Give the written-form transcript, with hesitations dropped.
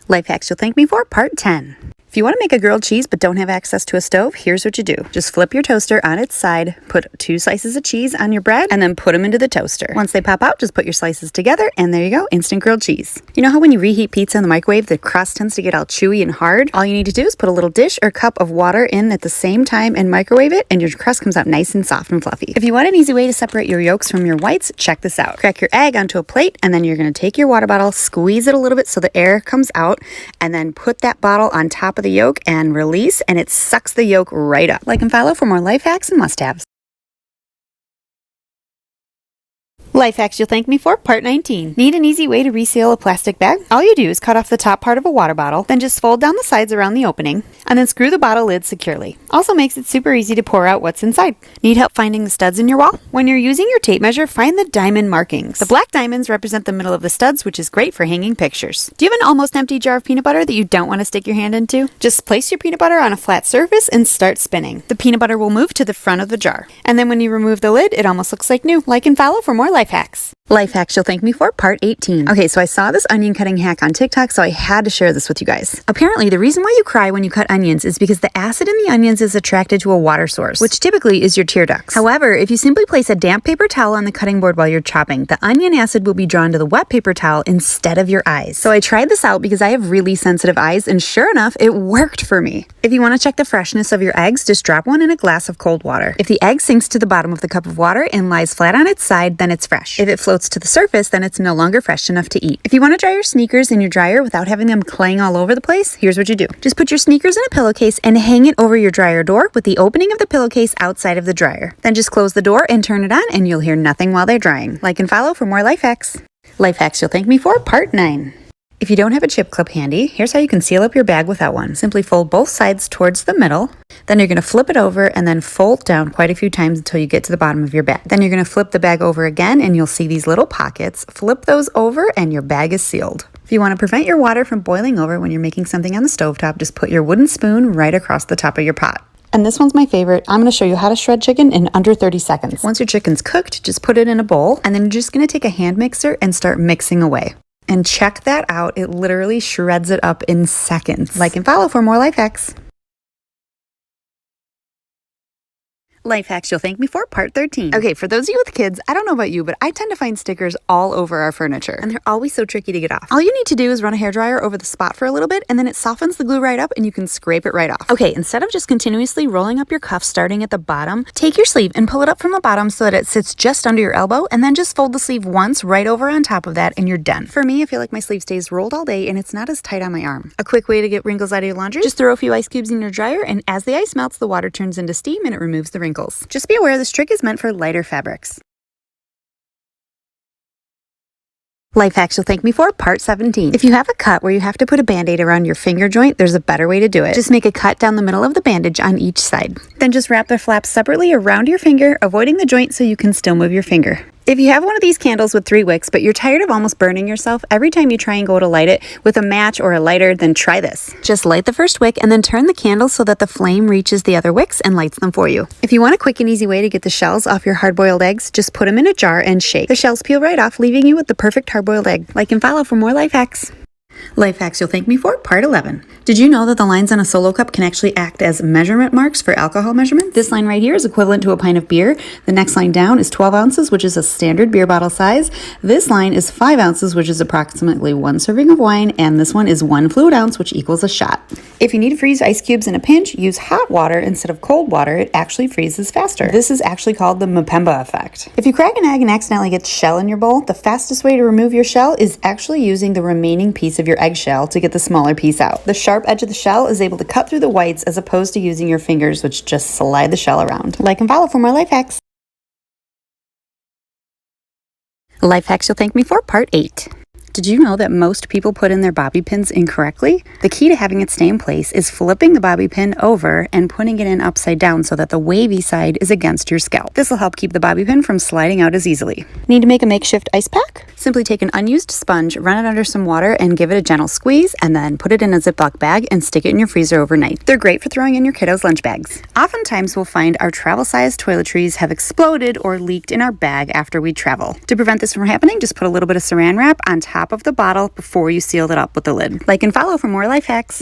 Life hacks you'll thank me for, part 10. If you want to make a grilled cheese but don't have access to a stove, here's what you do. Just flip your toaster on its side, put 2 slices of cheese on your bread, and then put them into the toaster. Once they pop out, just put your slices together, and there you go, instant grilled cheese. You know how when you reheat pizza in the microwave, the crust tends to get all chewy and hard? All you need to do is put a little dish or cup of water in at the same time and microwave it, and your crust comes out nice and soft and fluffy. If you want an easy way to separate your yolks from your whites, check this out. Crack your egg onto a plate, and then you're going to take your water bottle, squeeze it a little bit so the air comes out, and then put that bottle on top of the yolk and release, and it sucks the yolk right up. Like and follow for more life hacks and must-haves. Life hacks you'll thank me for, part 19. Need an easy way to reseal a plastic bag? All you do is cut off the top part of a water bottle, then just fold down the sides around the opening, and then screw the bottle lid securely. Also makes it super easy to pour out what's inside. Need help finding the studs in your wall? When you're using your tape measure, find the diamond markings. The black diamonds represent the middle of the studs, which is great for hanging pictures. Do you have an almost empty jar of peanut butter that you don't want to stick your hand into? Just place your peanut butter on a flat surface and start spinning. The peanut butter will move to the front of the jar. And then when you remove the lid, it almost looks like new. Like and follow for more life hacks. Life hacks you'll thank me for, part 18. Okay, so I saw this onion cutting hack on TikTok, so I had to share this with you guys. Apparently, the reason why you cry when you cut onions is because the acid in the onions is attracted to a water source, which typically is your tear ducts. However, if you simply place a damp paper towel on the cutting board while you're chopping, the onion acid will be drawn to the wet paper towel instead of your eyes. So I tried this out because I have really sensitive eyes, and sure enough, it worked for me. If you want to check the freshness of your eggs, just drop one in a glass of cold water. If the egg sinks to the bottom of the cup of water and lies flat on its side, then it's fresh. If it floats to the surface, then it's no longer fresh enough to eat. If you want to dry your sneakers in your dryer without having them clang all over the place, here's what you do. Just put your sneakers in a pillowcase and hang it over your dryer door with the opening of the pillowcase outside of the dryer. Then just close the door and turn it on, and you'll hear nothing while they're drying. Like and follow for more life hacks. Life hacks you'll thank me for, part 9. If you don't have a chip clip handy, here's how you can seal up your bag without one. Simply fold both sides towards the middle, then you're going to flip it over and then fold down quite a few times until you get to the bottom of your bag. Then you're going to flip the bag over again and you'll see these little pockets. Flip those over and your bag is sealed. If you want to prevent your water from boiling over when you're making something on the stovetop, just put your wooden spoon right across the top of your pot. And this one's my favorite. I'm going to show you how to shred chicken in under 30 seconds. Once your chicken's cooked, just put it in a bowl, and then you're just going to take a hand mixer and start mixing away. And check that out. It literally shreds it up in seconds. Like and follow for more life hacks. Life hacks you'll thank me for, part 13. Okay, for those of you with kids, I don't know about you, but I tend to find stickers all over our furniture, and they're always so tricky to get off. All you need to do is run a hairdryer over the spot for a little bit, and then it softens the glue right up, and you can scrape it right off. Okay, instead of just continuously rolling up your cuff starting at the bottom, take your sleeve and pull it up from the bottom so that it sits just under your elbow, and then just fold the sleeve once right over on top of that, and you're done. For me, I feel like my sleeve stays rolled all day, and it's not as tight on my arm. A quick way to get wrinkles out of your laundry, just throw a few ice cubes in your dryer, and as the ice melts, the water turns into steam, and it removes the wrinkles. Just be aware this trick is meant for lighter fabrics. Life hacks you'll thank me for, part 17. If you have a cut where you have to put a band-aid around your finger joint, there's a better way to do it. Just make a cut down the middle of the bandage on each side. Then just wrap the flaps separately around your finger, avoiding the joint so you can still move your finger. If you have one of these candles with 3 wicks, but you're tired of almost burning yourself every time you try and go to light it with a match or a lighter, then try this. Just light the first wick and then turn the candle so that the flame reaches the other wicks and lights them for you. If you want a quick and easy way to get the shells off your hard-boiled eggs, just put them in a jar and shake. The shells peel right off, leaving you with the perfect hard-boiled egg. Like and follow for more life hacks. Life hacks you'll thank me for, part 11. Did you know that the lines on a Solo cup can actually act as measurement marks for alcohol measurement? This line right here is equivalent to a pint of beer. The next line down is 12 ounces, which is a standard beer bottle size. This line is 5 ounces, which is approximately 1 serving of wine, and this one is 1 fluid ounce, which equals a shot. If you need to freeze ice cubes in a pinch, use hot water instead of cold water. It actually freezes faster. This is actually called the Mpemba effect. If you crack an egg and accidentally get shell in your bowl, the fastest way to remove your shell is actually using the remaining piece of your eggshell to get the smaller piece out. The sharp edge of the shell is able to cut through the whites as opposed to using your fingers, which just slide the shell around. Like and follow for more life hacks. Life hacks you'll thank me for, part 8. Did you know that most people put in their bobby pins incorrectly? The key to having it stay in place is flipping the bobby pin over and putting it in upside down so that the wavy side is against your scalp. This will help keep the bobby pin from sliding out as easily. Need to make a makeshift ice pack? Simply take an unused sponge, run it under some water, and give it a gentle squeeze, and then put it in a Ziploc bag and stick it in your freezer overnight. They're great for throwing in your kiddos' lunch bags. Oftentimes we'll find our travel-sized toiletries have exploded or leaked in our bag after we travel. To prevent this from happening, just put a little bit of saran wrap on top top of the bottle before you seal it up with the lid. Like and follow for more life hacks.